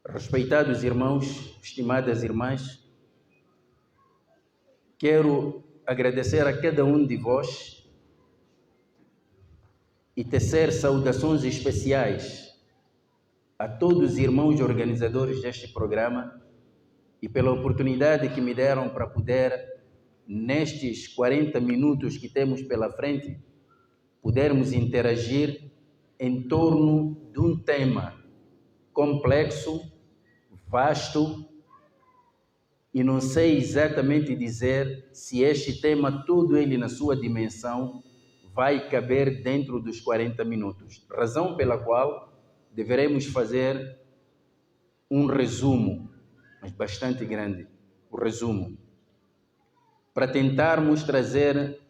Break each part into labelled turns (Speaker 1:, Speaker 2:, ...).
Speaker 1: Respeitados irmãos, estimadas irmãs, quero agradecer a cada um de vós e tecer saudações especiais a todos os irmãos organizadores deste programa e pela oportunidade que me deram para poder, nestes 40 minutos que temos pela frente, podermos interagir em torno de um tema complexo, vasto, e não sei exatamente dizer se este tema, todo ele na sua dimensão, vai caber dentro dos 40 minutos. Razão pela qual deveremos fazer um resumo, mas bastante grande, o resumo, para tentarmos trazer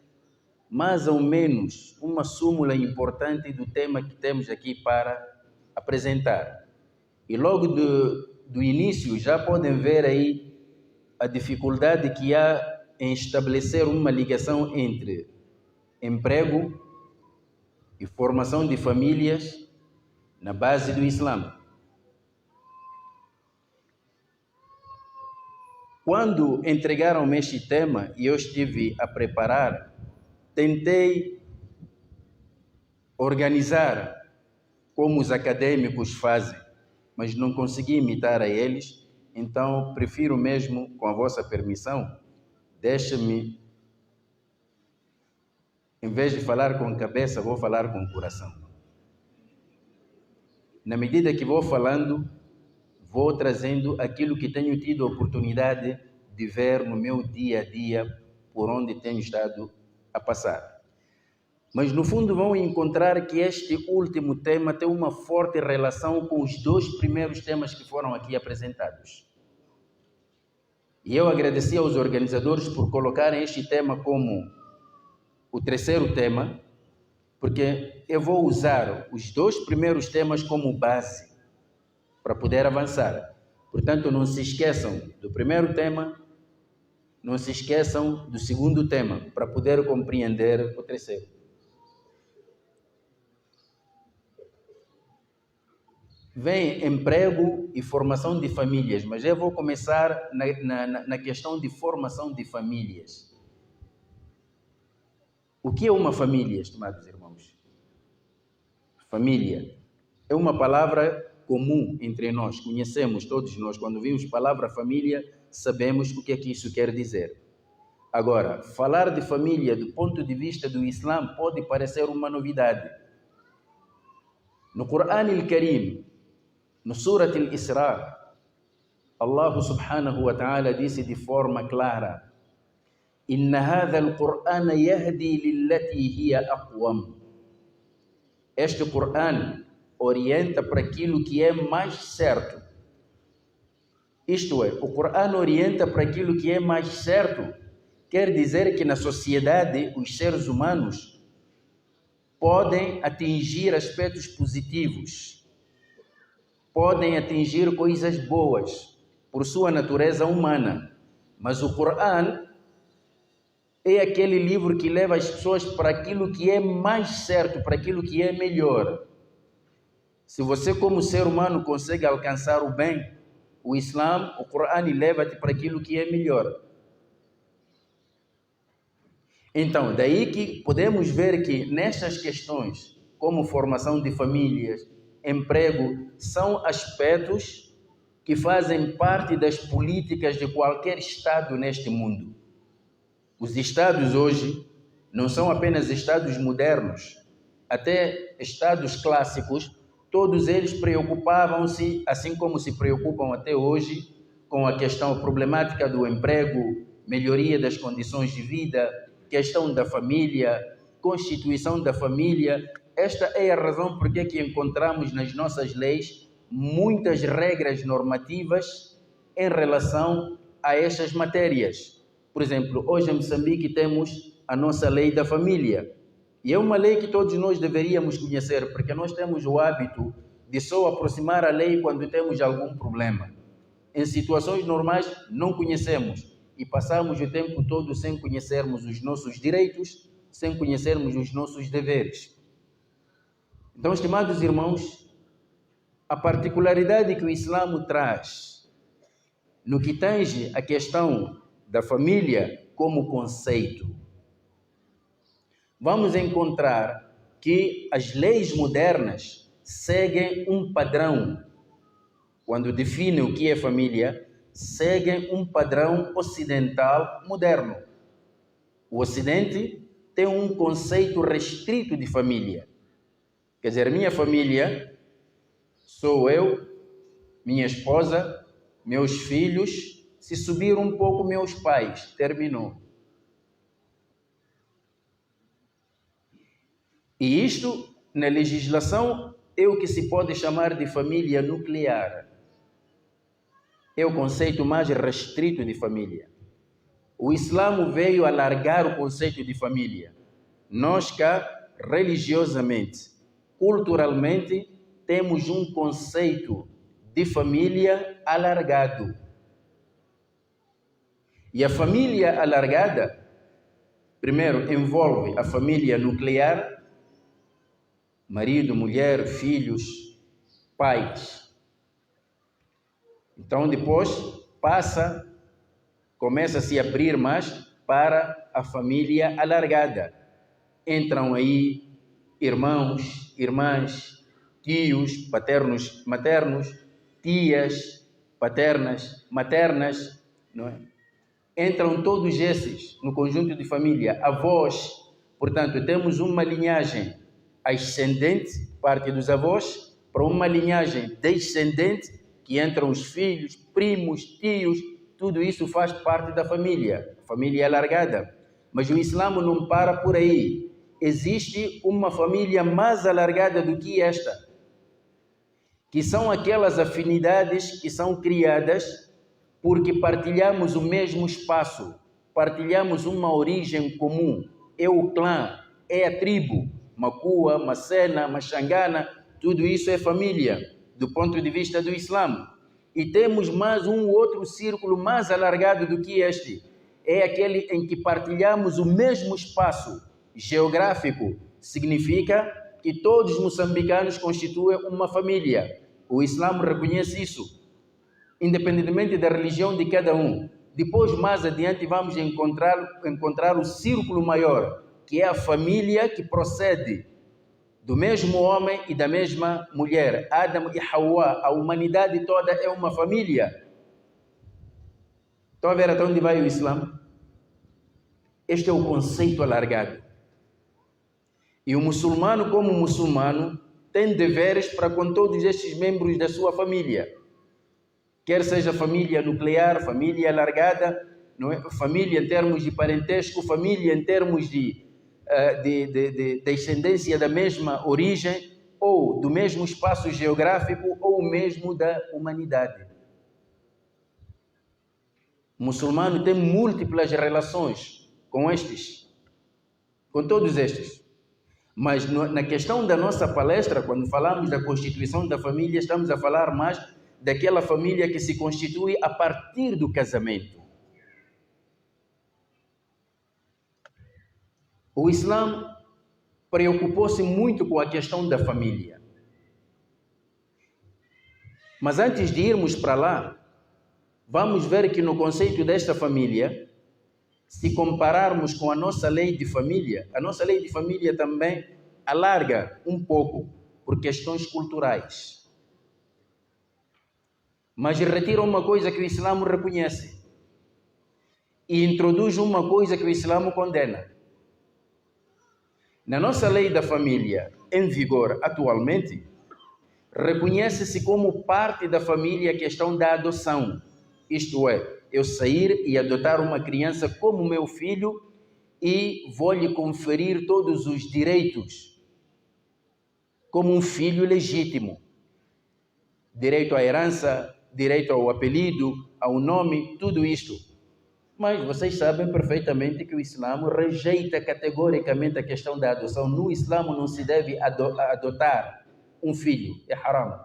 Speaker 1: mais ou menos uma súmula importante do tema que temos aqui para apresentar. E logo do início já podem ver aí a dificuldade que há em estabelecer uma ligação entre emprego e formação de famílias na base do Islã. Quando entregaram-me este tema e eu estive a preparar, tentei organizar como os acadêmicos fazem, mas não consegui imitar a eles, então prefiro mesmo, com a vossa permissão, deixa-me, em vez de falar com a cabeça, vou falar com o coração. Na medida que vou falando, vou trazendo aquilo que tenho tido a oportunidade de ver no meu dia a dia, por onde tenho estado a passar. Mas no fundo vão encontrar que este último tema tem uma forte relação com os dois primeiros temas que foram aqui apresentados. E eu agradeci aos organizadores por colocarem este tema como o terceiro tema, porque eu vou usar os dois primeiros temas como base para poder avançar. Portanto, não se esqueçam do primeiro tema, não se esqueçam do segundo tema, para poder compreender o terceiro. Vem emprego e formação de famílias, mas eu vou começar na questão de formação de famílias. O que é uma família, estimados irmãos? Família é uma palavra comum entre nós, conhecemos todos nós. Quando vimos a palavra família, sabemos o que é que isso quer dizer. Agora, falar de família do ponto de vista do Islã pode parecer uma novidade. No Quran al-Karim, no Surat al-Isra, Allah subhanahu wa ta'ala disse de forma clara: Inna hadha al-Qur'ana yahdi lillati hiya aqwam. Este Qur'an orienta para aquilo que é mais certo. Isto é, o Qur'an orienta para aquilo que é mais certo. Quer dizer que na sociedade os seres humanos podem atingir aspectos positivos, podem atingir coisas boas por sua natureza humana, mas o Qur'an é aquele livro que leva as pessoas para aquilo que é mais certo, para aquilo que é melhor. Se você como ser humano consegue alcançar o bem, o Islã, o Qur'an leva-te para aquilo que é melhor. Então, daí que podemos ver que nestas questões, como formação de famílias, emprego, são aspectos que fazem parte das políticas de qualquer Estado neste mundo. Os Estados hoje não são apenas Estados modernos, até Estados clássicos, todos eles preocupavam-se, assim como se preocupam até hoje, com a questão problemática do emprego, melhoria das condições de vida, questão da família, constituição da família. Esta é a razão por que encontramos nas nossas leis muitas regras normativas em relação a estas matérias. Por exemplo, hoje em Moçambique temos a nossa lei da família. E é uma lei que todos nós deveríamos conhecer, porque nós temos o hábito de só aproximar a lei quando temos algum problema. Em situações normais, não conhecemos e passamos o tempo todo sem conhecermos os nossos direitos, sem conhecermos os nossos deveres. Então, estimados irmãos, a particularidade que o Islã traz no que tange a questão da família como conceito, vamos encontrar que as leis modernas seguem um padrão. Quando definem o que é família, seguem um padrão ocidental moderno. O Ocidente tem um conceito restrito de família. Quer dizer, minha família sou eu, minha esposa, meus filhos, se subir um pouco, meus pais. Terminou. E isto, na legislação, é o que se pode chamar de família nuclear. É o conceito mais restrito de família. O Islã veio alargar o conceito de família. Nós cá, religiosamente, culturalmente, temos um conceito de família alargado. E a família alargada, primeiro, envolve a família nuclear, marido, mulher, filhos, pais. Então, depois, começa a se abrir mais para a família alargada. Entram aí irmãos, irmãs, tios, paternos, maternos, tias, paternas, maternas, não é? Entram todos esses no conjunto de família, avós. Portanto, temos uma linhagem ascendente, parte dos avós, para uma linhagem descendente, que entram os filhos, primos, tios, tudo isso faz parte da família alargada. Mas o Islã não para por aí. Existe uma família mais alargada do que esta, que são aquelas afinidades que são criadas porque partilhamos o mesmo espaço, partilhamos uma origem comum. É o clã, é a tribo, Macua, Macena, Machangana, tudo isso é família, do ponto de vista do Islã. E temos mais um outro círculo mais alargado do que este. É aquele em que partilhamos o mesmo espaço geográfico. Significa que todos os moçambicanos constituem uma família. O Islã reconhece isso, independentemente da religião de cada um. Depois, mais adiante, vamos encontrar o círculo maior, que é a família que procede do mesmo homem e da mesma mulher. Adam e Hawa, a humanidade toda é uma família. Estão a ver até onde vai o Islã? Este é o conceito alargado. E o muçulmano, como muçulmano, tem deveres para com todos estes membros da sua família. Quer seja família nuclear, família alargada, não é? Família em termos de parentesco, família em termos de descendência da mesma origem, ou do mesmo espaço geográfico, ou mesmo da humanidade. O muçulmano tem múltiplas relações com todos estes. Mas na questão da nossa palestra, quando falamos da constituição da família, estamos a falar mais daquela família que se constitui a partir do casamento. O Islã preocupou-se muito com a questão da família. Mas antes de irmos para lá, vamos ver que no conceito desta família, se compararmos com a nossa lei de família, a nossa lei de família também alarga um pouco por questões culturais. Mas retira uma coisa que o Islã reconhece e introduz uma coisa que o Islã condena. Na nossa lei da família, em vigor atualmente, reconhece-se como parte da família a questão da adoção. Isto é, eu sair e adotar uma criança como meu filho e vou-lhe conferir todos os direitos como um filho legítimo. Direito à herança, direito ao apelido, ao nome, tudo isto. Mas vocês sabem perfeitamente que o Islã rejeita categoricamente a questão da adoção. No Islã não se deve adotar um filho, é haram.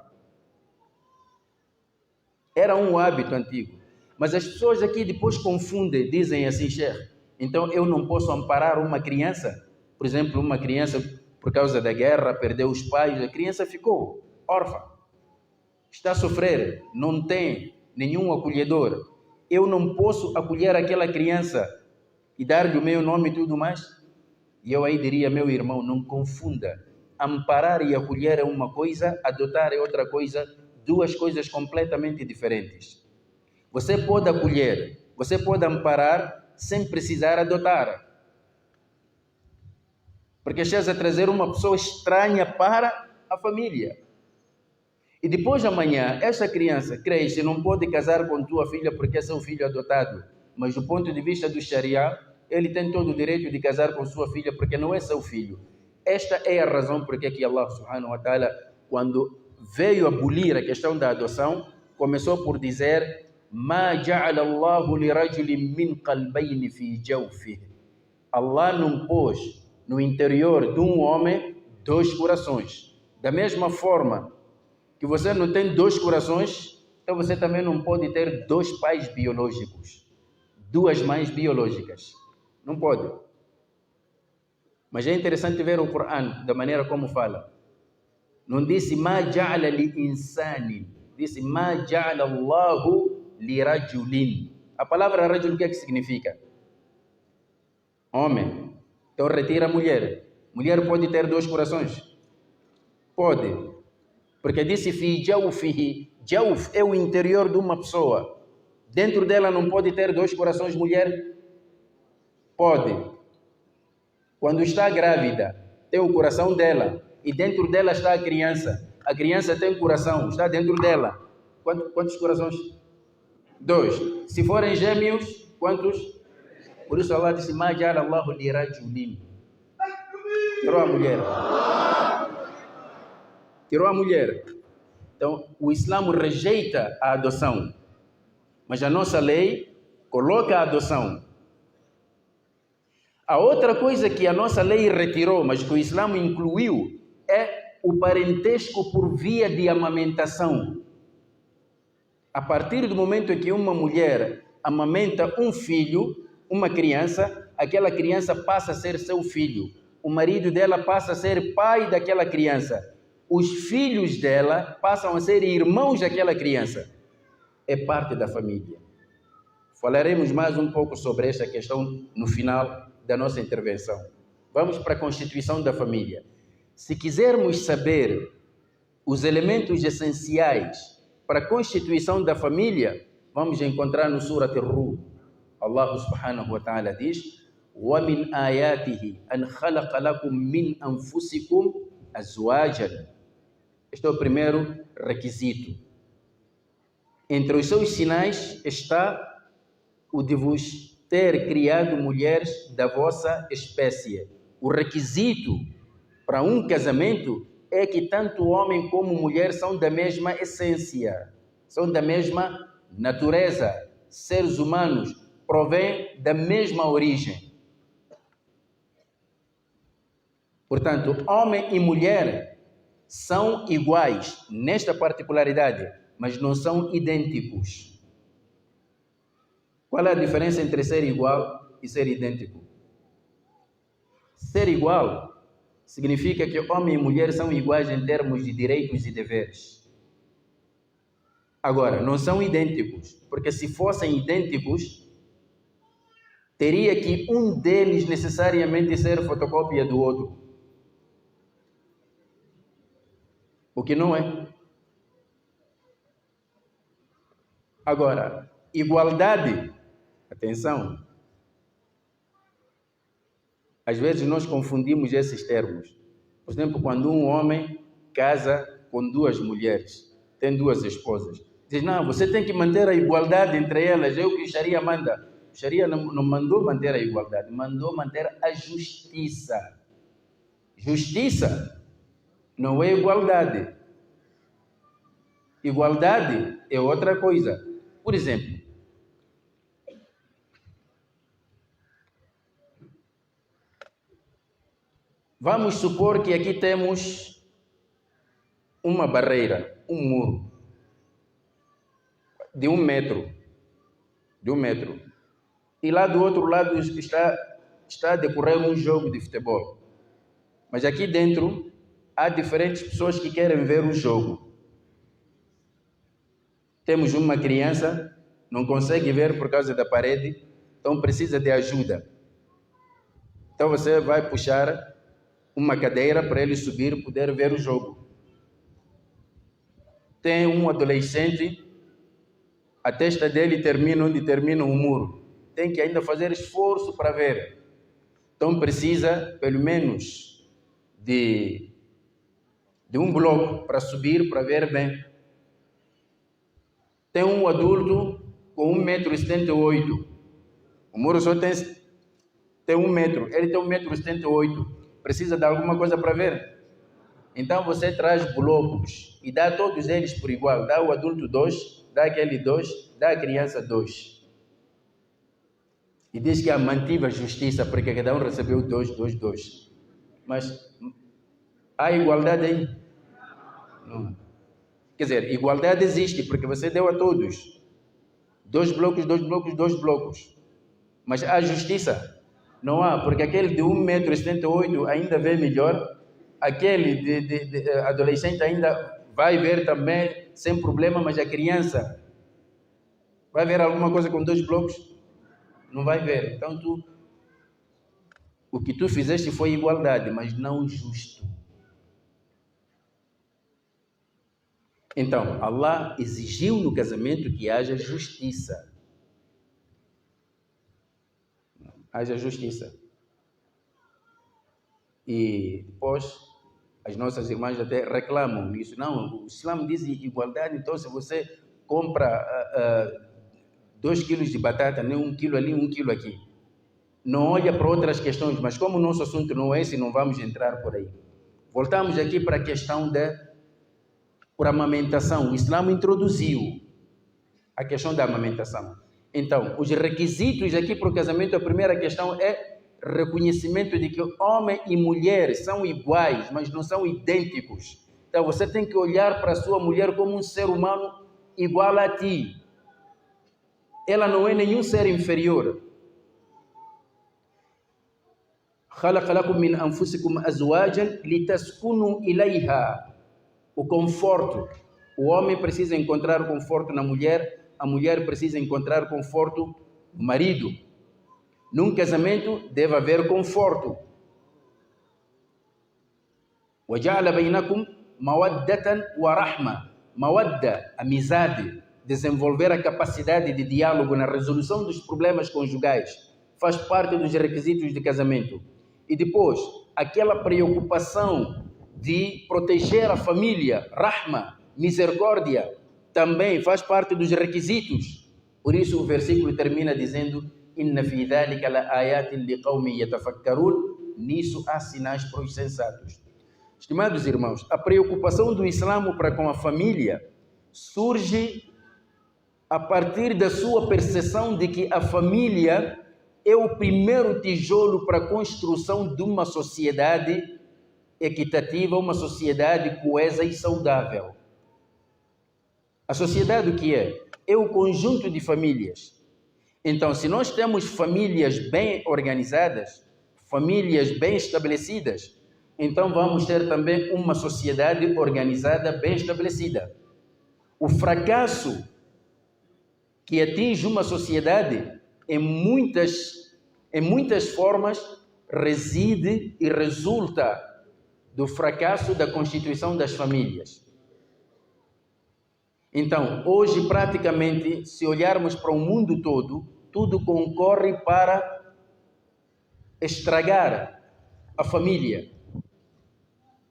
Speaker 1: Era um hábito antigo. Mas as pessoas aqui depois confundem, dizem assim, Sheikh, então eu não posso amparar uma criança? Por exemplo, uma criança, por causa da guerra, perdeu os pais, a criança ficou órfã. está a sofrer, não tem nenhum acolhedor, eu não posso acolher aquela criança e dar-lhe o meu nome e tudo mais? E eu aí diria, meu irmão, não confunda. Amparar e acolher é uma coisa, adotar é outra coisa, duas coisas completamente diferentes. Você pode acolher, você pode amparar sem precisar adotar. Porque estás a trazer uma pessoa estranha para a família. E depois de amanhã, essa criança cresce e não pode casar com tua filha porque é seu filho adotado. Mas do ponto de vista do Sharia, ele tem todo o direito de casar com sua filha porque não é seu filho. Esta é a razão por que Allah subhanahu wa ta'ala, quando veio abolir a questão da adoção, começou por dizer: "Ma ja'ala Allahu li rajulin min qalbayni fi jawfihi." Allah não pôs no interior de um homem dois corações. Da mesma forma que você não tem dois corações, então você também não pode ter dois pais biológicos, duas mães biológicas. Não pode. Mas é interessante ver o Corão, da maneira como fala. Não disse "ma ja'ala li insani", disse "ma ja'ala Allahu li rajulin". A palavra rajul, o que é que significa? Homem. Então retira a mulher. Mulher pode ter dois corações? Pode. Porque disse fi jawfihi. Jawf é o interior de uma pessoa. Dentro dela não pode ter dois corações, mulher? Pode. Quando está grávida, tem o coração dela. E dentro dela está a criança. A criança tem coração, está dentro dela. Quantos corações? Dois. Se forem gêmeos, quantos? Por isso Allah disse: "Ma ja'ala Allahu li rajulin." Tirou a mulher. Tirou a mulher. Então, o Islã rejeita a adoção. Mas a nossa lei coloca a adoção. A outra coisa que a nossa lei retirou, mas que o Islã incluiu, é o parentesco por via de amamentação. A partir do momento em que uma mulher amamenta um filho, uma criança, aquela criança passa a ser seu filho. O marido dela passa a ser pai daquela criança. Os filhos dela passam a ser irmãos daquela criança. É parte da família. Falaremos mais um pouco sobre esta questão no final da nossa intervenção. Vamos para a constituição da família. Se quisermos saber os elementos essenciais para a constituição da família, vamos encontrar no Surat Ar-Rum. Allah subhanahu wa ta'ala diz: وَمِنْ آيَاتِهِ أَنْ خَلَقَ لَكُمْ مِنْ أَنفُسِكُمْ أَزْوَاجًا. Este é o primeiro requisito. Entre os seus sinais está o de vos ter criado mulheres da vossa espécie. O requisito para um casamento é que tanto homem como mulher são da mesma essência, são da mesma natureza, seres humanos, provém da mesma origem. Portanto, homem e mulher são iguais nesta particularidade, mas não são idênticos. Qual é a diferença entre ser igual e ser idêntico? Ser igual significa que homem e mulher são iguais em termos de direitos e deveres. Agora, não são idênticos, porque se fossem idênticos, teria que um deles necessariamente ser fotocópia do outro. O que não é. Agora, igualdade, atenção, às vezes nós confundimos esses termos. Por exemplo, quando um homem casa com duas mulheres, tem duas esposas, diz: não, você tem que manter a igualdade entre elas, é o que o Sharia manda. O Sharia não mandou manter a igualdade, mandou manter a justiça. Justiça não é igualdade. Igualdade é outra coisa. Por exemplo, vamos supor que aqui temos uma barreira, um muro de 1 metro. De 1 metro. E lá do outro lado está a decorrer um jogo de futebol. Mas aqui dentro há diferentes pessoas que querem ver o jogo. Temos uma criança, não consegue ver por causa da parede, então precisa de ajuda. Então você vai puxar uma cadeira para ele subir e poder ver o jogo. Tem um adolescente, a testa dele termina onde termina o muro. Tem que ainda fazer esforço para ver. Então precisa, pelo menos, de um bloco para subir, para ver bem. Tem um adulto com 1,78 m. O muro só tem 1 metro. Ele tem 1,78 m. Precisa de alguma coisa para ver? Então você traz blocos e dá todos eles por igual. Dá o adulto 2, dá aquele 2, dá a criança 2. E diz que mantive a justiça porque cada um recebeu 2. Mas há igualdade aí? Não. Quer dizer, igualdade existe porque você deu a todos. 2 blocos, 2 blocos, 2 blocos. Mas há justiça? Não há, porque aquele de 1,78 m ainda vê melhor. Aquele de adolescente ainda vai ver também sem problema, mas a criança vai ver alguma coisa com 2 blocos? Não vai ver. Então o que tu fizeste foi igualdade, mas não justo. Então, Allah exigiu no casamento que haja justiça. Haja justiça. E depois, as nossas irmãs até reclamam nisso. Não, o Islã diz igualdade, então se você compra 2 quilos de batata, nem 1 quilo ali, 1 quilo aqui. Não olha para outras questões, mas como o nosso assunto não é esse, não vamos entrar por aí. Voltamos aqui para a questão por amamentação. O Islã introduziu a questão da amamentação. Então, os requisitos aqui para o casamento, a primeira questão é reconhecimento de que homem e mulher são iguais, mas não são idênticos. Então, você tem que olhar para a sua mulher como um ser humano igual a ti. Ela não é nenhum ser inferior. خَلَقَ لَكُم مِّنْ أَنفُسِكُمْ أَزْوَاجًا لِتَسْكُنُوا إِلَيْهَا. O conforto. O homem precisa encontrar conforto na mulher, a mulher precisa encontrar conforto no marido. Num casamento deve haver conforto. وَجَعَلَ بَيْنَكُمْ مَوَدَّةً وَرَحْمَةً. Mawadda, amizade, desenvolver a capacidade de diálogo na resolução dos problemas conjugais, faz parte dos requisitos de casamento. E depois, aquela preocupação de proteger a família, rahma, misericórdia, também faz parte dos requisitos. Por isso o versículo termina dizendo: Inna fi dhalika la ayatin liqaumin yatafakkarun. Nisso há sinais para os sensatos. Estimados irmãos, a preocupação do Islã para com a família surge a partir da sua percepção de que a família é o primeiro tijolo para a construção de uma sociedade equitativa, uma sociedade coesa e saudável. A sociedade o que é? É o conjunto de famílias. Então, se nós temos famílias bem organizadas, famílias bem estabelecidas, então vamos ter também uma sociedade organizada, bem estabelecida. O fracasso que atinge uma sociedade em muitas formas reside e resulta do fracasso da constituição das famílias. Então, hoje praticamente, se olharmos para o mundo todo, tudo concorre para estragar a família.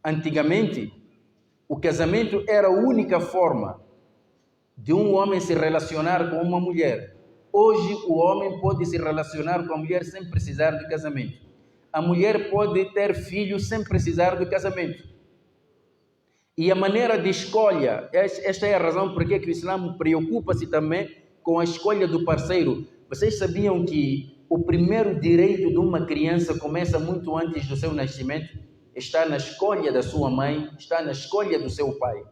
Speaker 1: Antigamente, o casamento era a única forma de um homem se relacionar com uma mulher. Hoje, o homem pode se relacionar com a mulher sem precisar de casamento. A mulher pode ter filhos sem precisar de casamento. E a maneira de escolha, esta é a razão por que o Islã preocupa-se também com a escolha do parceiro. Vocês sabiam que o primeiro direito de uma criança começa muito antes do seu nascimento? Está na escolha da sua mãe, está na escolha do seu pai.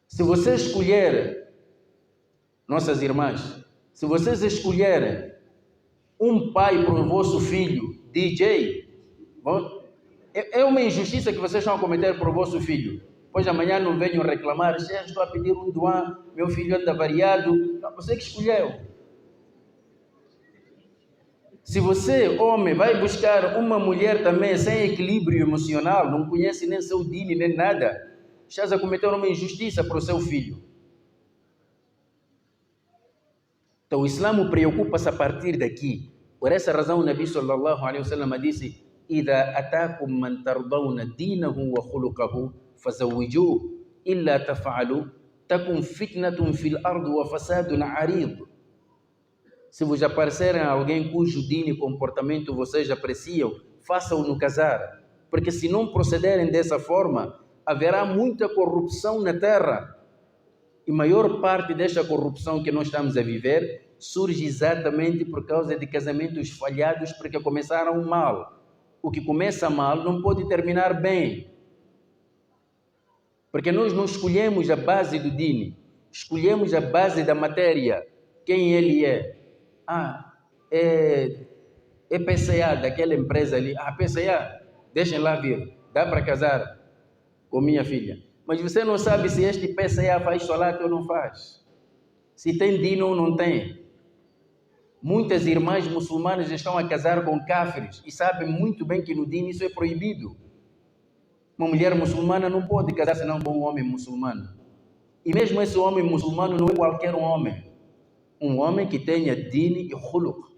Speaker 1: Se você escolher, nossas irmãs, se vocês escolherem um pai para o vosso filho, DJ, é uma injustiça que vocês estão a cometer para o vosso filho. Depois amanhã não venham reclamar, estou a pedir um doan, meu filho anda variado. Não, você que escolheu. Se você, homem, vai buscar uma mulher também sem equilíbrio emocional, não conhece nem seu dini, nem nada, estás a cometer uma injustiça para o seu filho. Então o Islã preocupa-se a partir daqui. Por essa razão o Nabi sallallahu alaihi wasallam disse: "Idha atakum man tardawna dinahu wa khuluquhu fazawwijuhu illa taf'alu takun fitnatun fil ardi wa fasadun 'arid." Se vos aparecerem alguém cujo dino e comportamento vocês apreciam, façam-no casar, porque se não procederem dessa forma, haverá muita corrupção na terra. E maior parte desta corrupção que nós estamos a viver surge exatamente por causa de casamentos falhados, porque começaram mal. O que começa mal não pode terminar bem. Porque nós não escolhemos a base do dini, escolhemos a base da matéria, quem ele é. É PCA daquela empresa ali. PCA, deixem lá vir, dá para casar com minha filha. Mas você não sabe se este PCA faz solat ou não faz. Se tem dino ou não tem. Muitas irmãs muçulmanas estão a casar com cáfires e sabem muito bem que no dino isso é proibido. Uma mulher muçulmana não pode casar senão com um homem muçulmano. E mesmo esse homem muçulmano não é qualquer homem. Um homem que tenha dini e khuluq.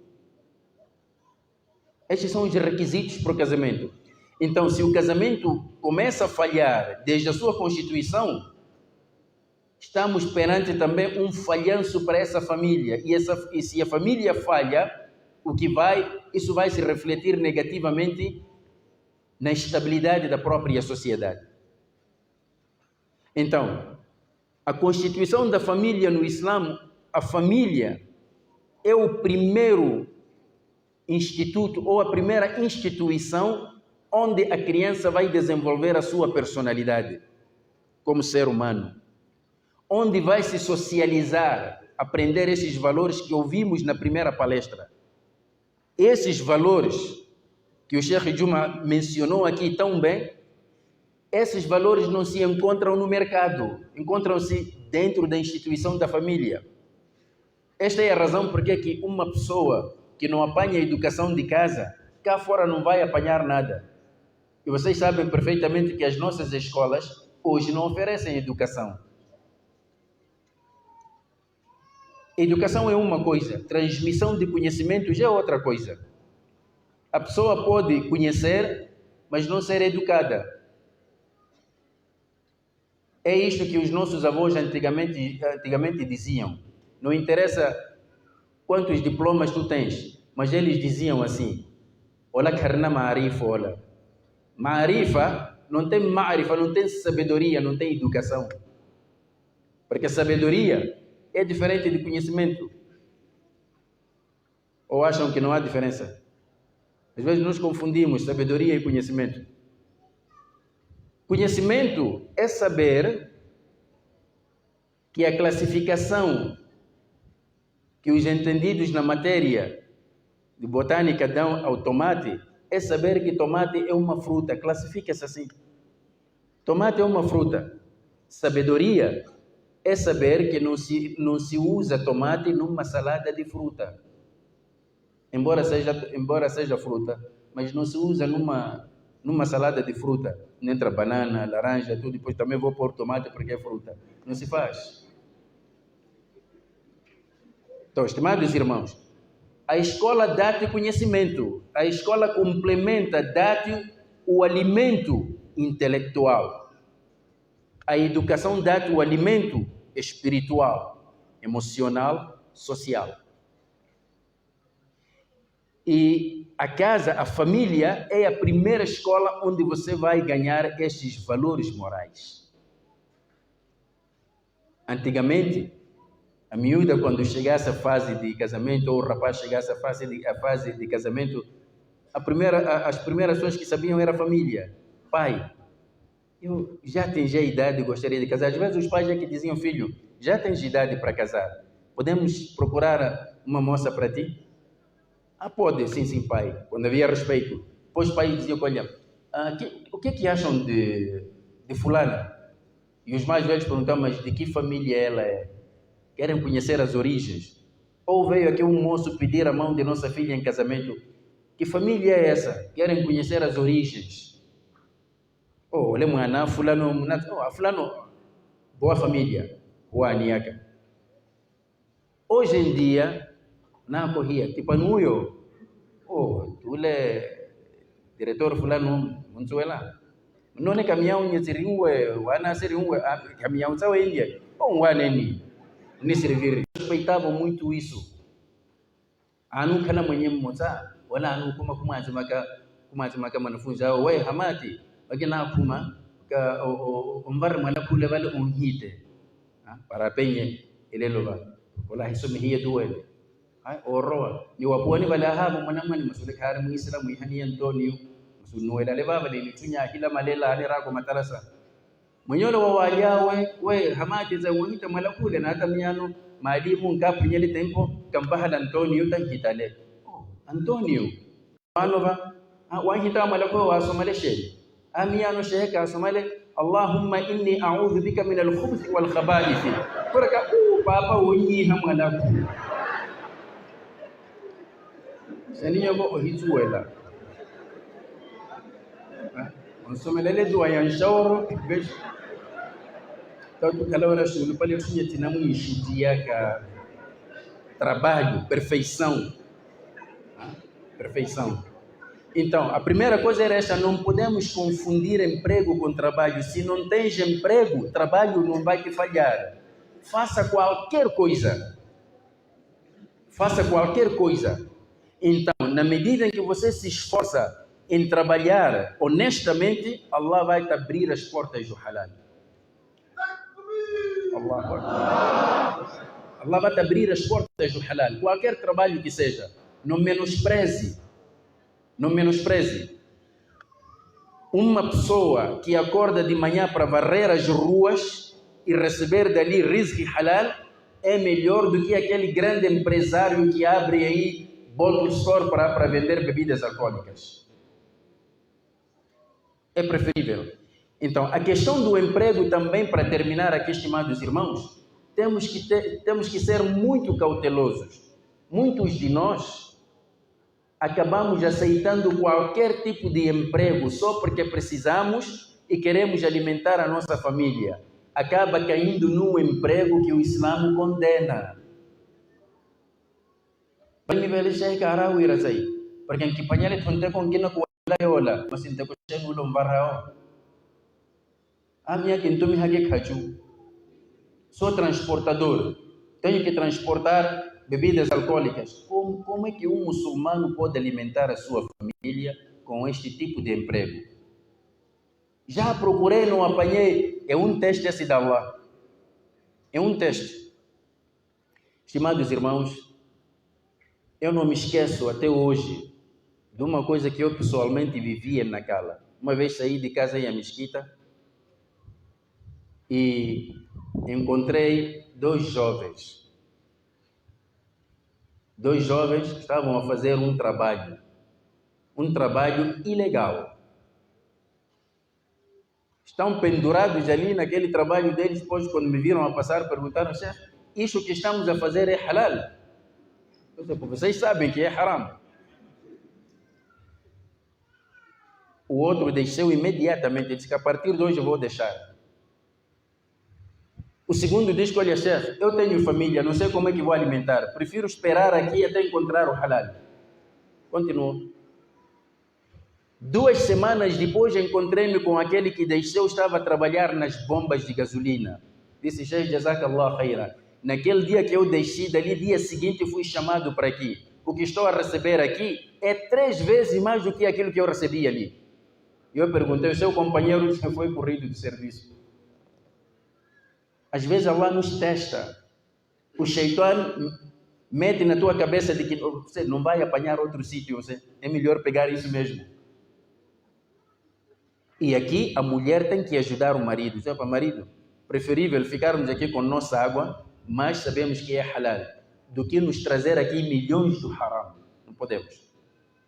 Speaker 1: Estes são os requisitos para o casamento. Então, se o casamento começa a falhar desde a sua constituição, estamos perante também um falhanço para essa família. E se a família falha, isso vai se refletir negativamente na estabilidade da própria sociedade. Então, a constituição da família no Islã, a família é o primeiro instituto ou a primeira instituição onde a criança vai desenvolver a sua personalidade como ser humano, onde vai se socializar, aprender esses valores que ouvimos na primeira palestra. Esses valores que o Sheikh Juma mencionou aqui tão bem, esses valores não se encontram no mercado, encontram-se dentro da instituição da família. Esta é a razão porque que uma pessoa que não apanha a educação de casa, cá fora não vai apanhar nada. E vocês sabem perfeitamente que as nossas escolas hoje não oferecem educação. Educação é uma coisa, transmissão de conhecimentos é outra coisa. A pessoa pode conhecer, mas não ser educada. É isto que os nossos avós antigamente diziam. Não interessa quantos diplomas tu tens, mas eles diziam assim: "Ola karna ma'arifa ola". Ma'arifa não tem ma'arifa, não tem sabedoria, não tem educação. Porque sabedoria é diferente de conhecimento. Ou acham que não há diferença? Às vezes nós confundimos sabedoria e conhecimento. Conhecimento é saber que a classificação que os entendidos na matéria de botânica dão ao tomate é saber que tomate é uma fruta, classifica-se assim. Tomate é uma fruta. Sabedoria é saber que não se usa tomate numa salada de fruta. Embora seja fruta, mas não se usa numa salada de fruta. Entra banana, laranja, tudo, depois também vou pôr tomate porque é fruta. Não se faz. Então, estimados irmãos, a escola dá-te conhecimento, a escola complementa, dá-te o alimento intelectual. A educação dá-te o alimento espiritual, emocional, social. E a casa, a família, é a primeira escola onde você vai ganhar estes valores morais. Antigamente, a miúda, quando chegasse a fase de casamento, ou o rapaz chegasse a fase de casamento, as primeiras pessoas que sabiam era a família. Pai, eu já atingi a idade e gostaria de casar. Às vezes os pais é que diziam: filho, já tens idade para casar, podemos procurar uma moça para ti? Pode, sim, pai, quando havia respeito. Depois os pais diziam: olha, o que é que acham de fulana? E os mais velhos perguntam, mas de que família ela é? Querem conhecer as origens? Ou veio aqui um moço pedir a mão de nossa filha em casamento? Que família é essa? Querem conhecer as origens? Oh, olha, mano, fulano, boa família, boa aniaca. Hoje em dia, na corria, tipo, anuio, oh, tu é diretor fulano, não lá. Não é caminhão, não é wana siriungue, caminhão só Índia, ou waneni, nem servir. Respeitavam muito isso. Anu kana mwenye mmoja, wala anu kuma azimaka manafunza, wewe hamati, wakina kuma ka umbar mala kule wale unhite, para penye ile loba, wala hisomi hiya duwele. Oroa ni wapuani wala hapo mwanamani masule kare muislamu ihani Antonio masunuela le baba ni tunya kila malela ani rako matarasa mwenyolo wa waliawe we hamati za unita malakule na hata miano maalimu ngapi nyele tempo kambahala Antonio tankitale Antonio wanova wahita malako wa somale shehe amiano shehe ka somale Allahumma inni a'udhu bika min al-khubuthi wal khaba'ith kuraka papa wonyi hamalaku seniyo ko ohituela onsomelele dua ya nshawro besh tatu kalawara shulu pale tunye tinamu ishitia ka trabalho, perfeição. Perfeição. Então, a primeira coisa era essa, não podemos confundir emprego com trabalho. Se não tens emprego, trabalho não vai te falhar. Faça qualquer coisa. Faça qualquer coisa. Então, na medida em que você se esforça em trabalhar honestamente, Allah vai te abrir as portas do halal. Allah vai te abrir as portas do halal. Qualquer trabalho que seja, não menospreze. Não menospreze. Uma pessoa que acorda de manhã para varrer as ruas e receber dali rizq halal é melhor do que aquele grande empresário que abre aí bottle store para vender bebidas alcoólicas. É preferível. Então, a questão do emprego também, para terminar aqui, estimados irmãos, temos que ser muito cautelosos. Muitos de nós acabamos aceitando qualquer tipo de emprego só porque precisamos e queremos alimentar a nossa família. Acaba caindo num emprego que o Islã condena. Porque em que panhale tonte com quem não cola, mas em te coche no lombarrao. A minha que então me hague caju. Sou transportador. Tenho que transportar bebidas alcoólicas. Como é que um muçulmano pode alimentar a sua família com este tipo de emprego? Já procurei, não apanhei. É um teste esse da Allah. É um teste. Estimados irmãos, eu não me esqueço até hoje de uma coisa que eu pessoalmente vivia na Cala. Uma vez saí de casa em Mesquita e encontrei dois jovens que estavam a fazer um trabalho ilegal. Estão pendurados ali naquele trabalho deles, depois quando me viram a passar, perguntaram, chefe, isso que estamos a fazer é halal? Eu disse, vocês sabem que é haram. O outro deixou imediatamente, disse que a partir de hoje eu vou deixar. O segundo diz que, olha, chefe, eu tenho família, não sei como é que vou alimentar. Prefiro esperar aqui até encontrar o halal. Continuou. 2 semanas depois encontrei-me com aquele que deixou, estava a trabalhar nas bombas de gasolina. Disse, Sheikh, jazakallah khaira. Naquele dia que eu deixei dali, dia seguinte fui chamado para aqui. O que estou a receber aqui é 3 vezes mais do que aquilo que eu recebi ali. Eu perguntei, o seu companheiro já foi corrido de serviço. Às vezes Allah nos testa. O Shaitan mete na tua cabeça de que você não vai apanhar outro sítio, é melhor pegar isso mesmo. E aqui a mulher tem que ajudar o marido. Diz, marido, preferível ficarmos aqui com nossa água, mas sabemos que é halal, do que nos trazer aqui milhões do haram. Não podemos.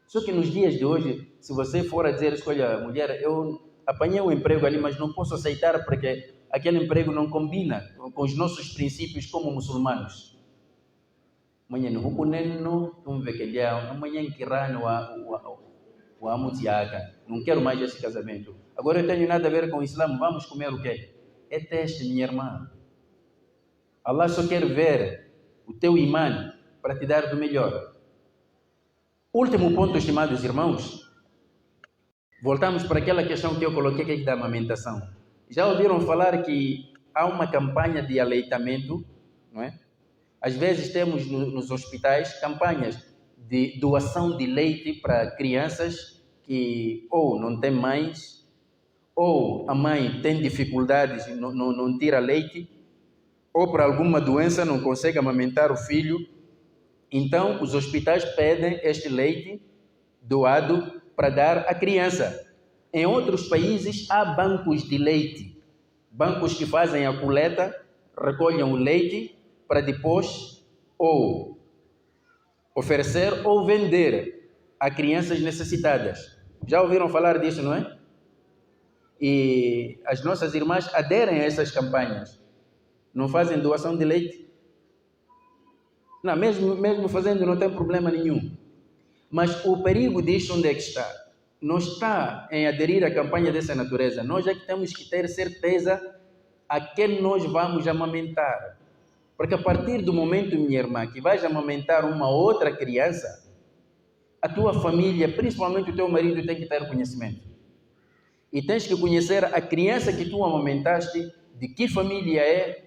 Speaker 1: Só que nos dias de hoje, se você for a dizer, escolha, mulher, eu apanhei um emprego ali, mas não posso aceitar porque aquele emprego não combina com os nossos princípios como muçulmanos. Amanhã no Hukuneno, amanhã em Kirano, o Amutiaca. Não quero mais esse casamento. Agora eu tenho nada a ver com o Islã. Vamos comer o quê? É teste, minha irmã. Allah só quer ver o teu imã para te dar do melhor. Último ponto, estimados irmãos. Voltamos para aquela questão que eu coloquei aqui da amamentação. Já ouviram falar que há uma campanha de aleitamento, não é? Às vezes temos nos hospitais campanhas de doação de leite para crianças que ou não têm mães, ou a mãe tem dificuldades, não tira leite, ou por alguma doença não consegue amamentar o filho. Então, os hospitais pedem este leite doado para dar à criança. Em outros países, há bancos de leite. Bancos que fazem a coleta, recolhem o leite para depois ou oferecer ou vender a crianças necessitadas. Já ouviram falar disso, não é? E as nossas irmãs aderem a essas campanhas. Não fazem doação de leite? Não, mesmo fazendo não tem problema nenhum. Mas o perigo disso onde é que está? Não está em aderir à campanha dessa natureza. Nós é que temos que ter certeza a quem nós vamos amamentar. Porque a partir do momento, minha irmã, que vais amamentar uma outra criança, a tua família, principalmente o teu marido, tem que ter conhecimento. E tens que conhecer a criança que tu amamentaste, de que família é,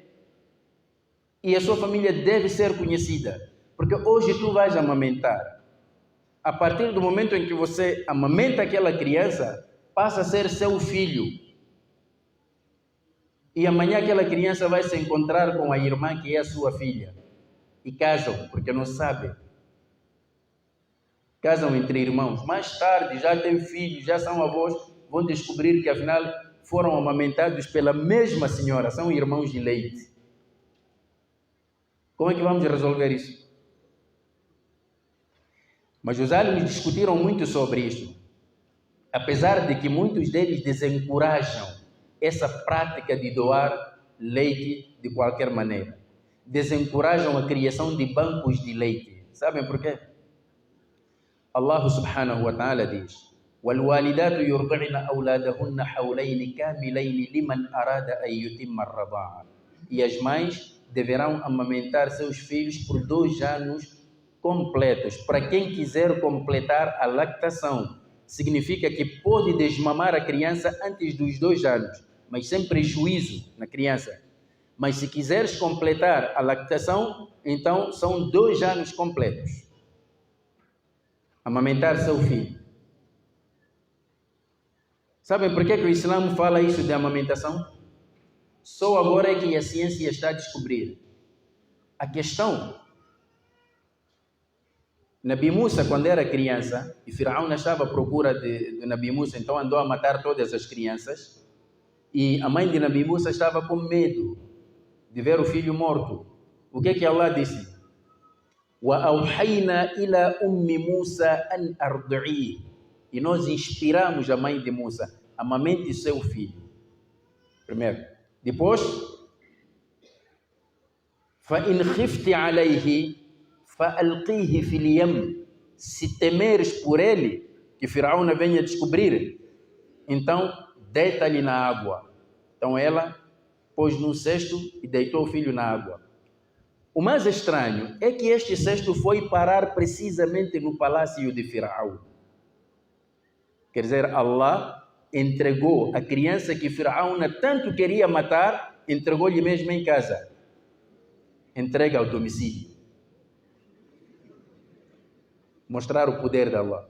Speaker 1: e a sua família deve ser conhecida. Porque hoje tu vais amamentar. A partir do momento em que você amamenta aquela criança, passa a ser seu filho. E amanhã aquela criança vai se encontrar com a irmã que é a sua filha. E casam, porque não sabem. Casam entre irmãos. Mais tarde, já têm filhos, já são avós, vão descobrir que afinal foram amamentados pela mesma senhora, são irmãos de leite. Como é que vamos resolver isso? Mas os alunos discutiram muito sobre isso. Apesar de que muitos deles desencorajam essa prática de doar leite de qualquer maneira. Desencorajam a criação de bancos de leite. Sabem por quê? Allah subhanahu wa ta'ala diz: وَالْوَالِدَاتُ يُرْضِعْنَ أَوْلَادَهُنَّ حَوْلَيْنِ كَامِلَيْنِ لِمَنْ أَرَادَ أَنْ يُتِمَّ الرَّضَاعَةَ. E as mães deverão amamentar seus filhos por 2 anos completos. Para quem quiser completar a lactação, significa que pode desmamar a criança antes dos 2 anos, mas sem prejuízo na criança. Mas se quiseres completar a lactação, então são 2 anos completos. Amamentar seu filho. Sabem por que o Islã fala isso de amamentação? Só agora é que a ciência está a descobrir. A questão, Nabi Musa, quando era criança, e Firaun estava à procura de Nabi Musa, então andou a matar todas as crianças, e a mãe de Nabi Musa estava com medo de ver o filho morto. O que é que Allah disse? وَأَوْحَيْنَا إِلَى أُمِّ مُوسَى أَنْ أَرْضِعِيهِ. E nós inspiramos a mãe de Musa, amamente seu filho. Primeiro. Depois, فَإِنْ خِفْتِ عَلَيْهِ فَأَلْقِيهِ فِي الْيَمِّ. Se temeres por ele, que Firaun venha descobrir, então deita-lhe na água. Então ela pôs num cesto e deitou o filho na água. O mais estranho é que este cesto foi parar precisamente no palácio de Firaun. Quer dizer, Allah entregou a criança que Firaun tanto queria matar, entregou-lhe mesmo em casa. Entrega ao domicílio. Mostrar o poder de Allah.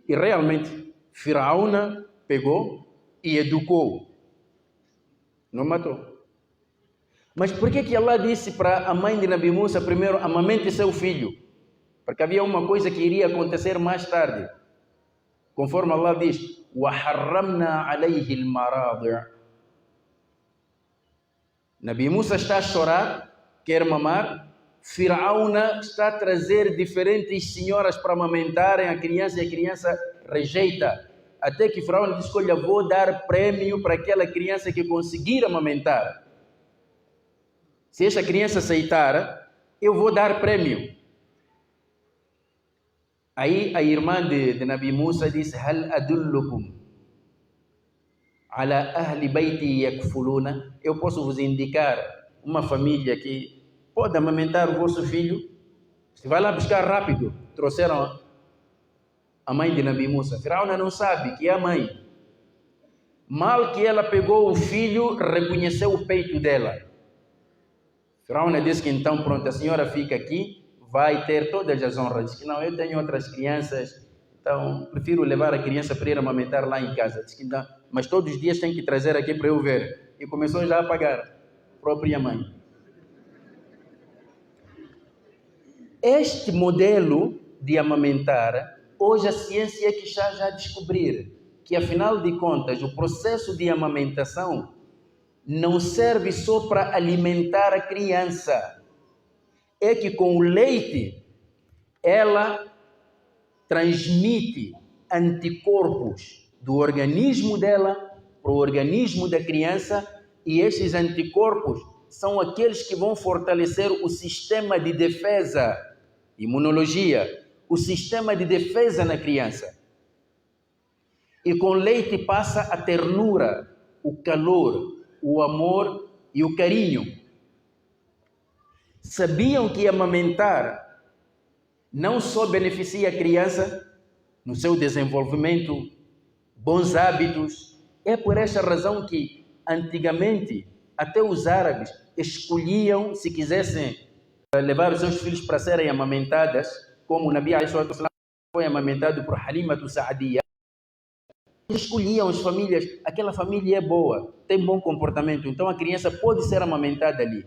Speaker 1: E realmente, Firaun pegou e educou. Não matou. Mas por que Allah disse para a mãe de Nabi Musa primeiro, amamente seu filho? Porque havia uma coisa que iria acontecer mais tarde. Conforme Allah diz, وَحَرَّمْنَا عَلَيْهِ الْمَرَاضِعَ. Nabi Musa está a chorar, quer mamar. Firaun está a trazer diferentes senhoras para amamentarem a criança e a criança rejeita. até que Faraó disse: olha, vou dar prêmio para aquela criança que conseguir amamentar. Se esta criança aceitar, eu vou dar prêmio. Aí a irmã de Nabi Musa disse: Hal adullukum ala ahli baiti yakfuluna. Eu posso vos indicar uma família que pode amamentar o vosso filho? Você vai lá buscar rápido. Trouxeram a mãe de Nabi Musa. Faraó não sabe que é a mãe. Mal que ela pegou o filho, reconheceu o peito dela. Faraó disse que então, pronto, a senhora fica aqui, vai ter todas as honras. Diz que não, eu tenho outras crianças, então prefiro levar a criança para ir amamentar lá em casa. Diz que não, mas todos os dias tem que trazer aqui para eu ver. E começou já a pagar a própria mãe. Este modelo de amamentar, hoje a ciência é que está já a descobrir que, afinal de contas, o processo de amamentação não serve só para alimentar a criança. É que com o leite, ela transmite anticorpos do organismo dela para o organismo da criança, e esses anticorpos são aqueles que vão fortalecer o sistema de defesa, imunologia, o sistema de defesa na criança. E com leite passa a ternura, o calor, o amor e o carinho. Sabiam que amamentar não só beneficia a criança no seu desenvolvimento, bons hábitos? É por esta razão que antigamente até os árabes escolhiam, se quisessem levar os seus filhos para serem amamentadas, como o Nabi foi amamentado por Halima Sa'diya. Escolhiam as famílias, aquela família é boa, tem bom comportamento, então a criança pode ser amamentada ali.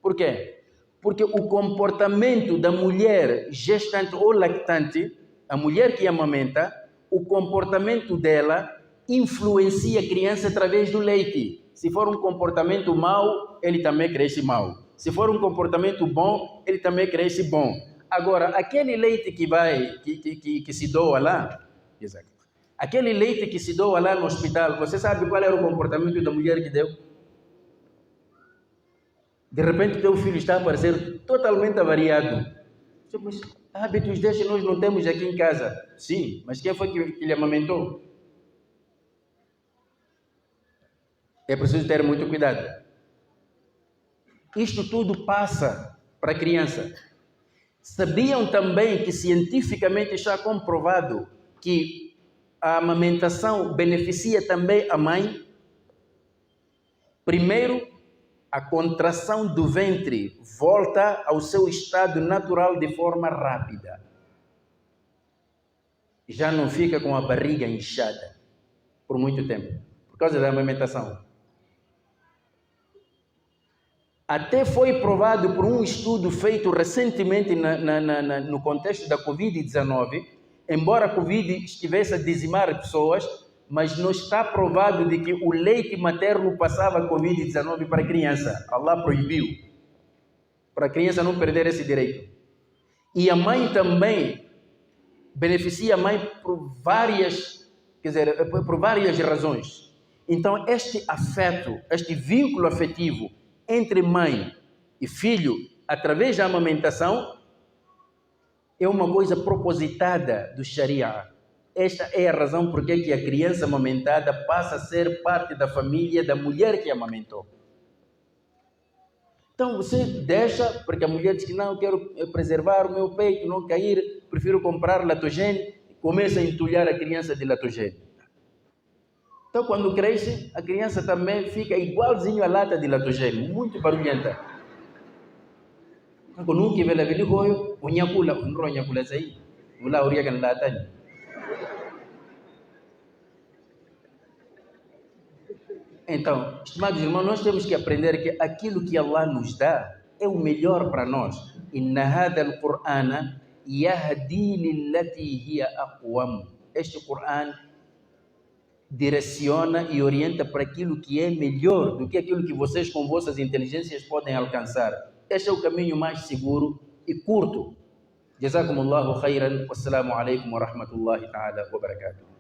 Speaker 1: Por quê? Porque o comportamento da mulher gestante ou lactante, a mulher que amamenta, o comportamento dela influencia a criança através do leite. Se for um comportamento mau, ele também cresce mau. Se for um comportamento bom, ele também cresce bom. Agora, aquele leite que se doa lá, aquele leite que se doa lá no hospital, você sabe qual era o comportamento da mulher que deu? De repente, teu filho está a parecer totalmente avariado. Mas hábitos destes nós não temos aqui em casa. Sim, mas quem foi que lhe amamentou? É preciso ter muito cuidado. Isto tudo passa para a criança. Sabiam também que cientificamente está comprovado que a amamentação beneficia também a mãe? Primeiro, a contração do ventre volta ao seu estado natural de forma rápida. Já não fica com a barriga inchada por muito tempo, por causa da amamentação. Até foi provado por um estudo feito recentemente no contexto da Covid-19, embora a Covid estivesse a dizimar pessoas, mas não está provado de que o leite materno passava a Covid-19 para a criança. Allah proibiu, para a criança não perder esse direito. E a mãe também beneficia a mãe por várias razões. Então, este afeto, este vínculo afetivo entre mãe e filho, através da amamentação, é uma coisa propositada do Sharia. Esta é a razão por que a criança amamentada passa a ser parte da família da mulher que amamentou. Então você deixa, porque a mulher diz que não, eu quero preservar o meu peito, não cair, prefiro comprar latogênio, começa a entulhar a criança de latogênio. Então quando cresce, a criança também fica igualzinho à lata de latogênio, muito barulhenta. Quando nunca vê a vida, o nhacula, o nhacula aí, o lá uria kan lata. Então, estimados irmãos, nós temos que aprender que aquilo que Allah nos dá é o melhor para nós. Inna hadha al-Qur'ana yahdi lillati hiya aqwam. Este Qur'an direciona e orienta para aquilo que é melhor do que aquilo que vocês com vossas inteligências podem alcançar. Este é o caminho mais seguro e curto. Jazakumullahu khairan. Wassalamu alaikum wa rahmatullahi ta'ala wa barakatuh.